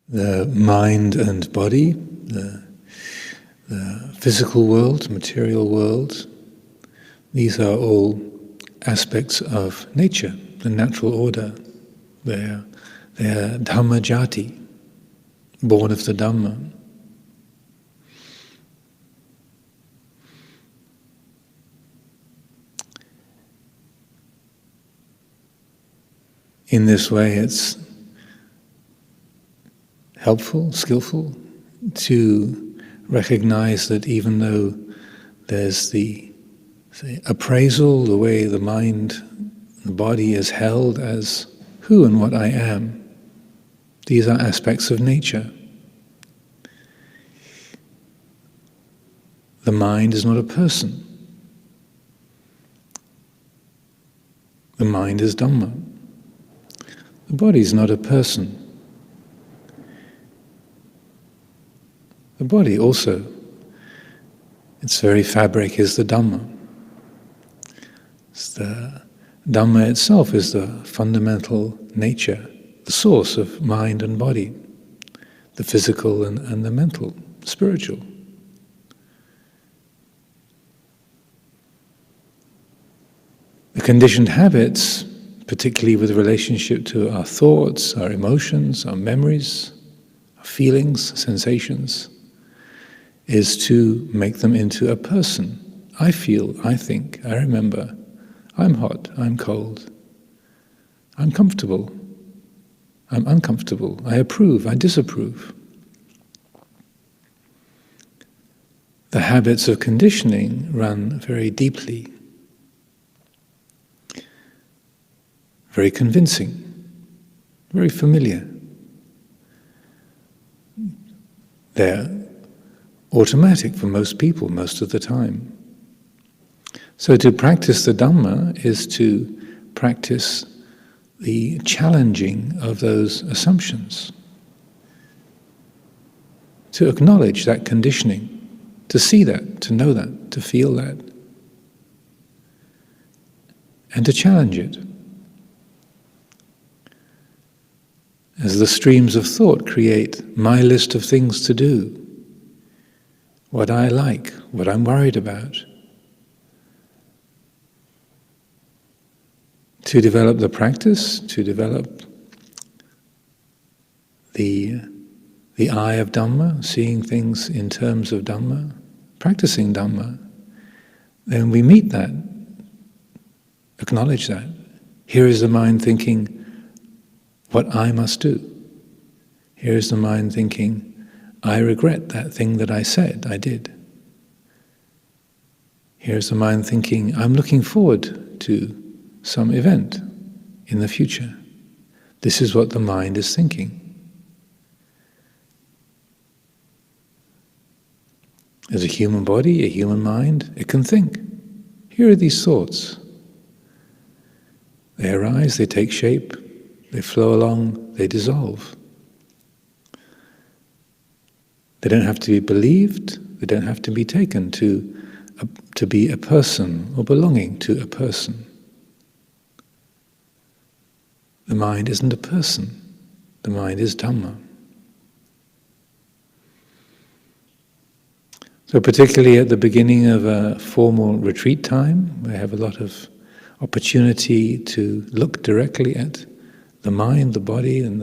the mind and body, the physical world, material world, these are all aspects of nature, the natural order. They are Dhamma jati, born of the Dhamma. In this way, it's helpful, skillful, to recognize that even though there's the appraisal, the way the mind, the body is held as who and what I am, these are aspects of nature. The mind is not a person. The mind is Dhamma. The body is not a person. The body also, its very fabric is the Dhamma. The Dhamma itself is the fundamental nature, the source of mind and body, the physical and the mental, spiritual. The conditioned habits, particularly with relationship to our thoughts, our emotions, our memories, our feelings, sensations, is to make them into a person. I feel, I think, I remember, I'm hot, I'm cold, I'm comfortable, I'm uncomfortable, I approve, I disapprove. The habits of conditioning run very deeply, very convincing, very familiar. They're automatic for most people most of the time. So to practice the Dhamma is to practice the challenging of those assumptions, to acknowledge that conditioning, to see that, to know that, to feel that, and to challenge it. As the streams of thought create my list of things to do, what I like, what I'm worried about, to develop the practice, to develop the eye of Dhamma, seeing things in terms of Dhamma, practicing Dhamma, then we meet that, acknowledge that. Here is the mind thinking what I must do. Here is the mind thinking, I regret that thing that I said, I did. Here's the mind thinking, I'm looking forward to some event in the future. This is what the mind is thinking. As a human body, a human mind, it can think. Here are these thoughts. They arise, they take shape, they flow along, they dissolve. They don't have to be believed, they don't have to be taken to be a person or belonging to a person. The mind isn't a person, the mind is Dhamma. So particularly at the beginning of a formal retreat time, we have a lot of opportunity to look directly at the mind, the body, and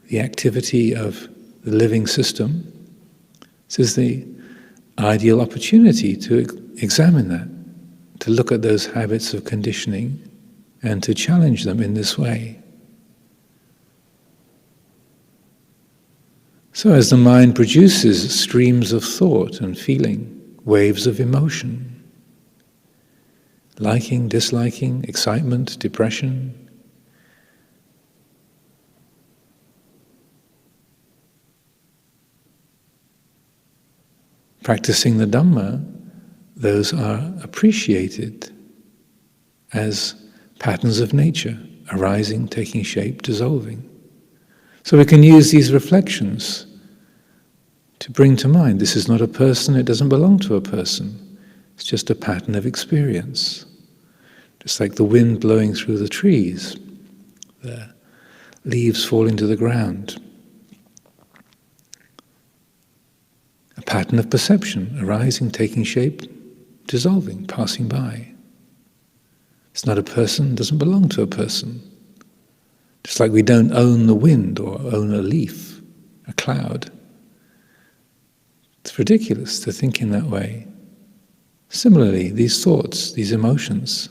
the activity of the living system. This is the ideal opportunity to examine that, to look at those habits of conditioning and to challenge them in this way. So as the mind produces streams of thought and feeling, waves of emotion, liking, disliking, excitement, depression, practicing the Dhamma, those are appreciated as patterns of nature, arising, taking shape, dissolving. So we can use these reflections to bring to mind, this is not a person, it doesn't belong to a person. It's just a pattern of experience. Just like the wind blowing through the trees, the leaves falling to the ground. A pattern of perception, arising, taking shape, dissolving, passing by. It's not a person, doesn't belong to a person. Just like we don't own the wind or own a leaf, a cloud. It's ridiculous to think in that way. Similarly, these thoughts, these emotions,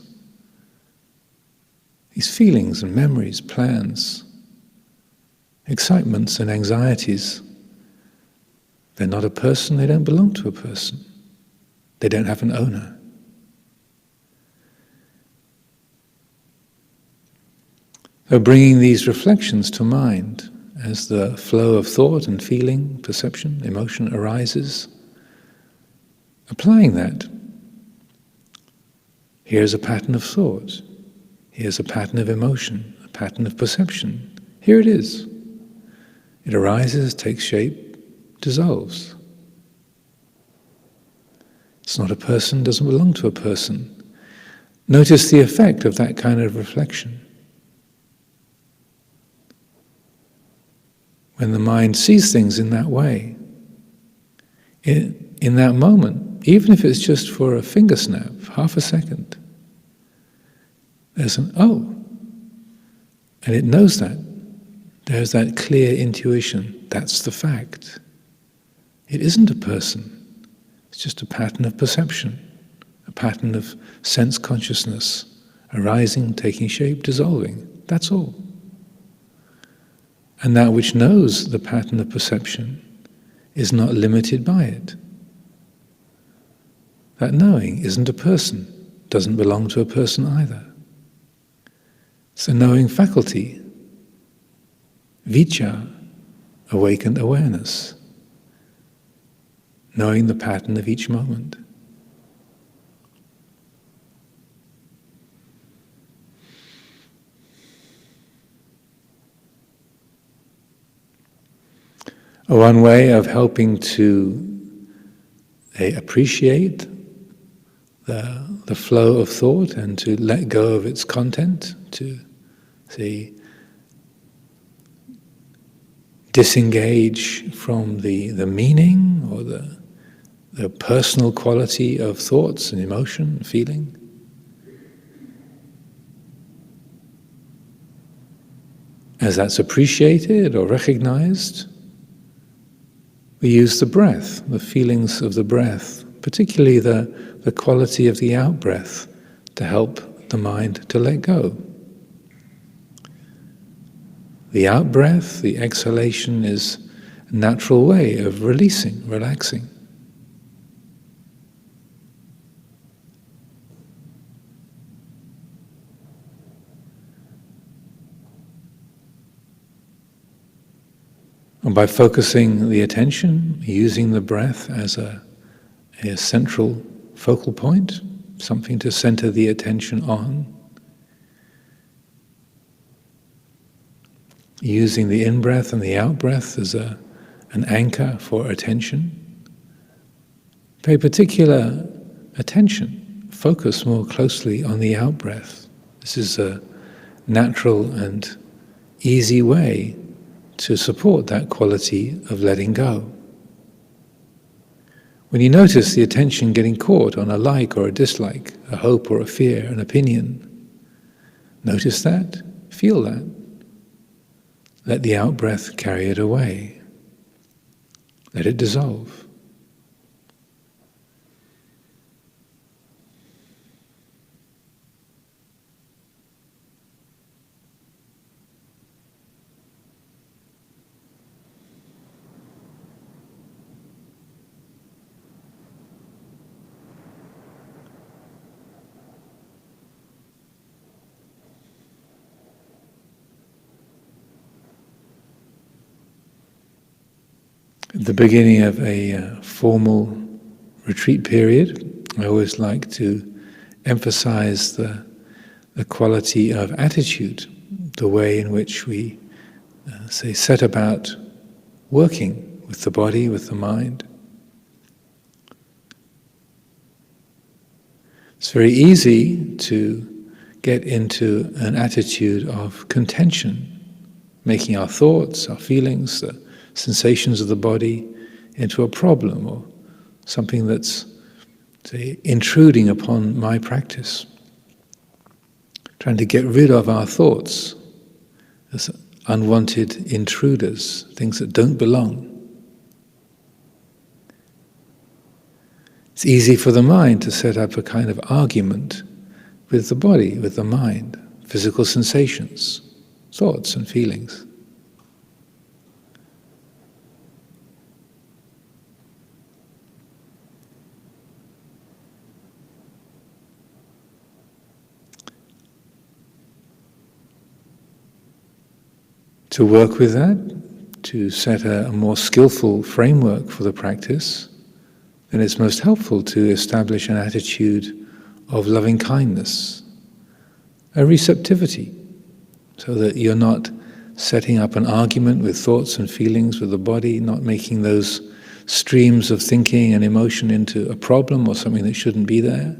these feelings and memories, plans, excitements and anxieties, they're not a person, they don't belong to a person. They don't have an owner. So bringing these reflections to mind as the flow of thought and feeling, perception, emotion arises, applying that. Here's a pattern of thought. Here's a pattern of emotion, a pattern of perception. Here it is. It arises, takes shape, dissolves. It's not a person, doesn't belong to a person. Notice the effect of that kind of reflection. When the mind sees things in that way, in that moment, even if it's just for a finger snap, half a second, there's an oh, and it knows that. There's that clear intuition. That's the fact. It isn't a person. It's just a pattern of perception, a pattern of sense consciousness, arising, taking shape, dissolving. That's all. And that which knows the pattern of perception is not limited by it. That knowing isn't a person, doesn't belong to a person either. It's a knowing faculty, vicca, awakened awareness, knowing the pattern of each moment. One way of helping to appreciate the flow of thought and to let go of its content, to disengage from the meaning or the personal quality of thoughts and emotion and feeling. As that's appreciated or recognized, we use the breath, the feelings of the breath, particularly the quality of the out-breath, to help the mind to let go. The out-breath, the exhalation, is a natural way of releasing, relaxing. And by focusing the attention, using the breath as a central focal point, something to center the attention on, using the in-breath and the out-breath as an anchor for attention, pay particular attention, focus more closely on the out-breath. This is a natural and easy way to support that quality of letting go. When you notice the attention getting caught on a like or a dislike, a hope or a fear, an opinion, notice that, feel that. Let the out-breath carry it away. Let it dissolve. At the beginning of a formal retreat period, I always like to emphasize the quality of attitude, the way in which we set about working with the body, with the mind. It's very easy to get into an attitude of contention, making our thoughts, our feelings, the sensations of the body into a problem or something that's, say, intruding upon my practice. Trying to get rid of our thoughts as unwanted intruders, things that don't belong. It's easy for the mind to set up a kind of argument with the body, with the mind, physical sensations, thoughts and feelings. To work with that, to set a more skillful framework for the practice, then it's most helpful to establish an attitude of loving kindness, a receptivity, so that you're not setting up an argument with thoughts and feelings with the body, not making those streams of thinking and emotion into a problem or something that shouldn't be there,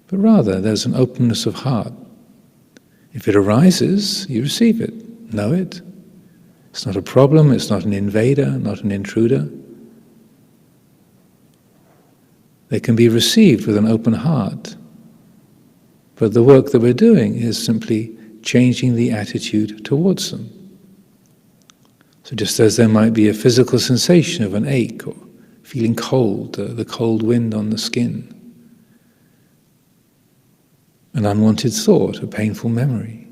but rather there's an openness of heart. If it arises, you receive it, know it. It's not a problem, it's not an invader, not an intruder. They can be received with an open heart. But the work that we're doing is simply changing the attitude towards them. So just as there might be a physical sensation of an ache or feeling cold, the cold wind on the skin, an unwanted thought, a painful memory,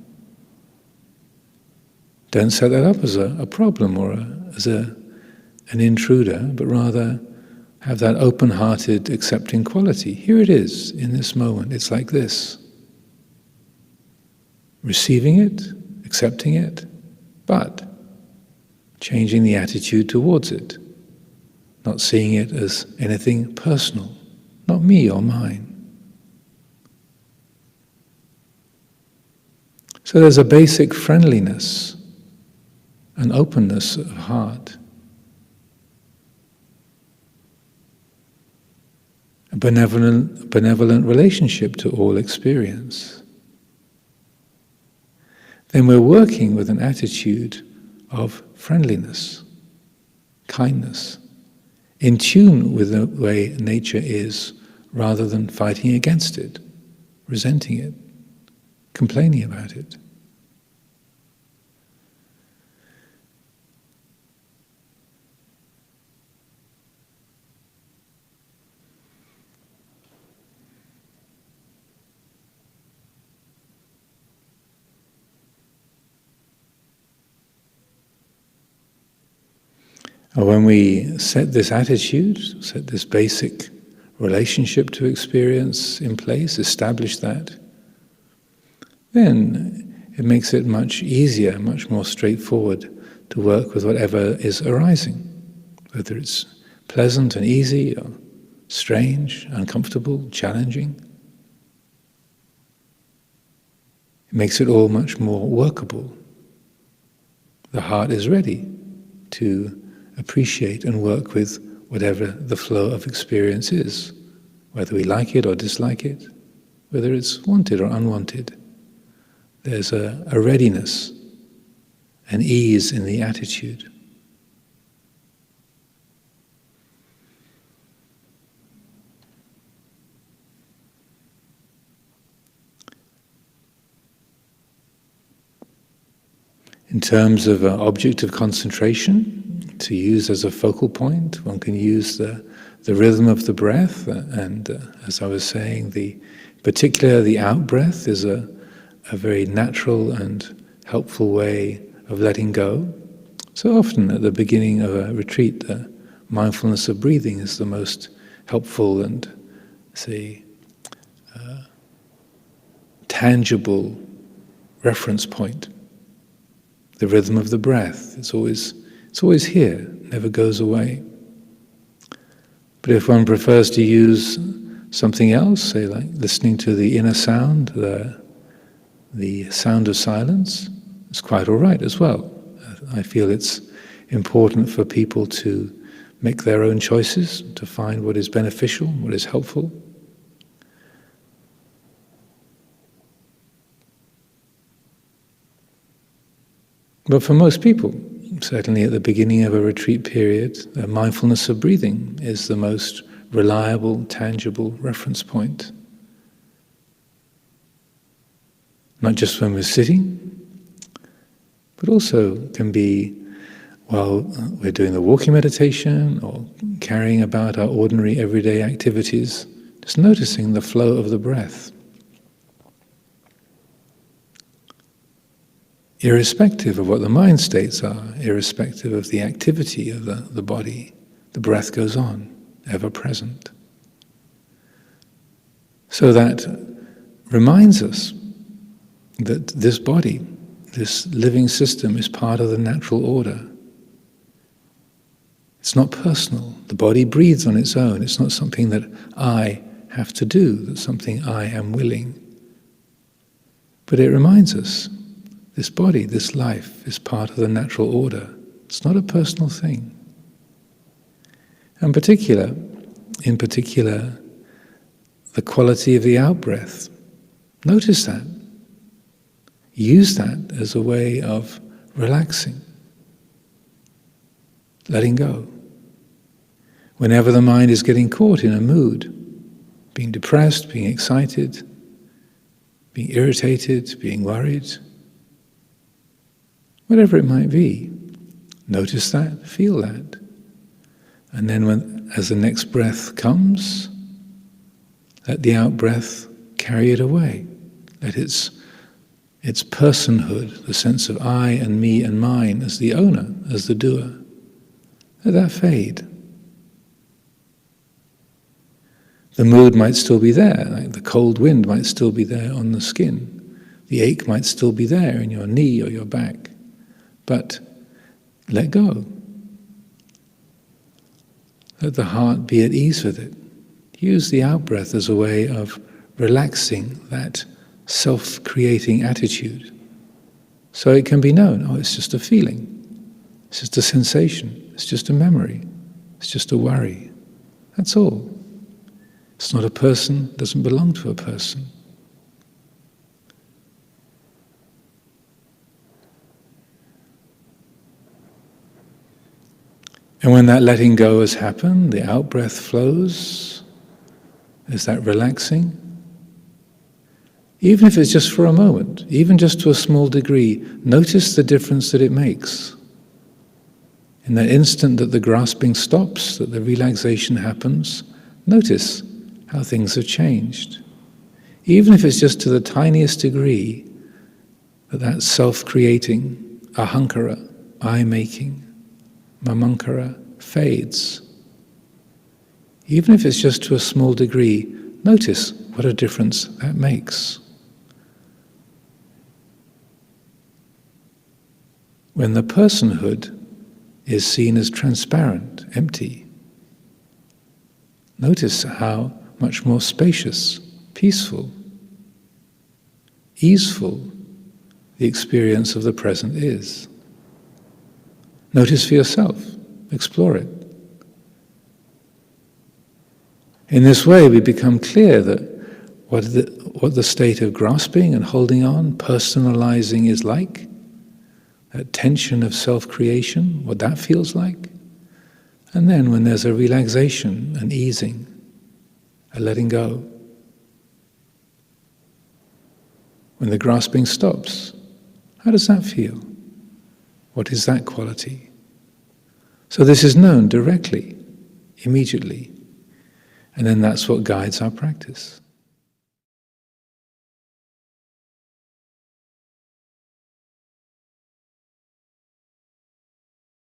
don't set that up as a problem or as an intruder, but rather have that open-hearted, accepting quality. Here it is, in this moment, it's like this. Receiving it, accepting it, but changing the attitude towards it, not seeing it as anything personal, not me or mine. So there's a basic friendliness, an openness of heart, a benevolent relationship to all experience. Then we're working with an attitude of friendliness, kindness, in tune with the way nature is, rather than fighting against it, resenting it, complaining about it. When we set this attitude, set this basic relationship to experience in place, establish that, then it makes it much easier, much more straightforward to work with whatever is arising, whether it's pleasant and easy or strange, uncomfortable, challenging. It makes it all much more workable. The heart is ready to appreciate and work with whatever the flow of experience is, whether we like it or dislike it, whether it's wanted or unwanted. There's a readiness, an ease in the attitude. In terms of an object of concentration, to use as a focal point, one can use the rhythm of the breath, and as I was saying, particularly the out-breath is a very natural and helpful way of letting go. So often at the beginning of a retreat, the mindfulness of breathing is the most helpful and, tangible reference point. The rhythm of the breath, it's always here, never goes away. But if one prefers to use something else, say like listening to the inner sound, the sound of silence, it's quite all right as well. I feel it's important for people to make their own choices, to find what is beneficial, what is helpful. But for most people, certainly at the beginning of a retreat period, mindfulness of breathing is the most reliable, tangible reference point. Not just when we're sitting, but also can be while we're doing the walking meditation or carrying about our ordinary everyday activities, just noticing the flow of the breath. Irrespective of what the mind states are, irrespective of the activity of the body, the breath goes on, ever present. So that reminds us that this body, this living system, is part of the natural order. It's not personal. The body breathes on its own. It's not something that I have to do, that's something I am willing. But it reminds us, this body, this life, is part of the natural order. It's not a personal thing. And in particular, the quality of the out-breath. Notice that. Use that as a way of relaxing, letting go. Whenever the mind is getting caught in a mood, being depressed, being excited, being irritated, being worried, whatever it might be, notice that, feel that. And then as the next breath comes, let the out-breath carry it away. Let its personhood, the sense of I and me and mine as the owner, as the doer, let that fade. The mood might still be there, like the cold wind might still be there on the skin. The ache might still be there in your knee or your back. But let go. Let the heart be at ease with it. Use the out-breath as a way of relaxing that self-creating attitude. So it can be known, it's just a feeling. It's just a sensation. It's just a memory. It's just a worry. That's all. It's not a person, doesn't belong to a person. And when that letting go has happened, the out-breath flows. Is that relaxing? Even if it's just for a moment, even just to a small degree, notice the difference that it makes. In that instant that the grasping stops, that the relaxation happens, notice how things have changed. Even if it's just to the tiniest degree, that self-creating, ahankara, I-making, mamankara, fades. Even if it's just to a small degree, notice what a difference that makes. When the personhood is seen as transparent, empty, notice how much more spacious, peaceful, easeful the experience of the present is. Notice for yourself, explore it. In this way, we become clear that what the state of grasping and holding on, personalizing is like, that tension of self-creation, what that feels like. And then when there's a relaxation, an easing, a letting go, when the grasping stops, how does that feel? What is that quality? So this is known directly, immediately, and then that's what guides our practice.